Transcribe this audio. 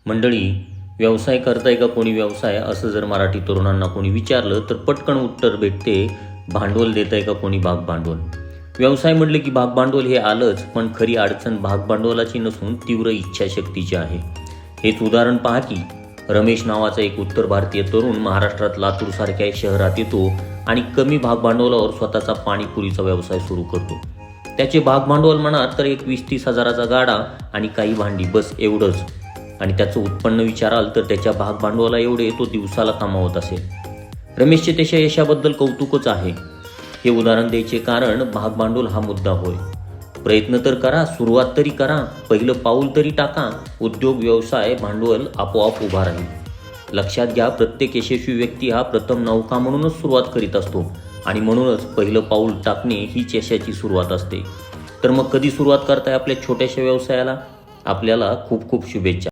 मंडळी, व्यवसाय करताय का कोणी व्यवसाय असं जर मराठी तरुणांना कोणी विचारलं तर पटकन उत्तर भेटते, भांडवल देताय का कोणी भाग भांडवल. व्यवसाय म्हटलं की भाग भांडवल हे आलंच, पण खरी अडचण भाग भांडवलाची नसून तीव्र इच्छाशक्तीची आहे. हेच उदाहरण पहा की रमेश नावाचा एक उत्तर भारतीय तरुण महाराष्ट्रात लातूरसारख्या एक शहरात येतो आणि कमी भाग भांडवलावर स्वतःचा पाणीपुरीचा व्यवसाय सुरू करतो. त्याचे भाग भांडवल म्हणाल तर एक 20-30 हजाराचा गाडा आणि काही भांडी, बस एवढंच. आणि त्याचं उत्पन्न विचाराल तर त्याच्या भाग भांडवला एवढे तो दिवसाला कमावत असेल. रमेशचे त्याच्या यशाबद्दल कौतुकच आहे. हे उदाहरण द्यायचे कारण भाग भांडवल हा मुद्दा होय. प्रयत्न तर करा, सुरुवात तरी करा, पहिलं पाऊल तरी टाका. उद्योग, व्यवसाय, भांडवल आपोआप उभा राहील. लक्षात घ्या, प्रत्येक यशस्वी व्यक्ती हा प्रथम नौका म्हणूनच सुरुवात करीत असतो आणि म्हणूनच पहिलं पाऊल टाकणे हीच यशाची सुरुवात असते. तर मग कधी सुरुवात करताय आपल्या छोट्याशा व्यवसायाला? आपल्याला खूप खूप शुभेच्छा.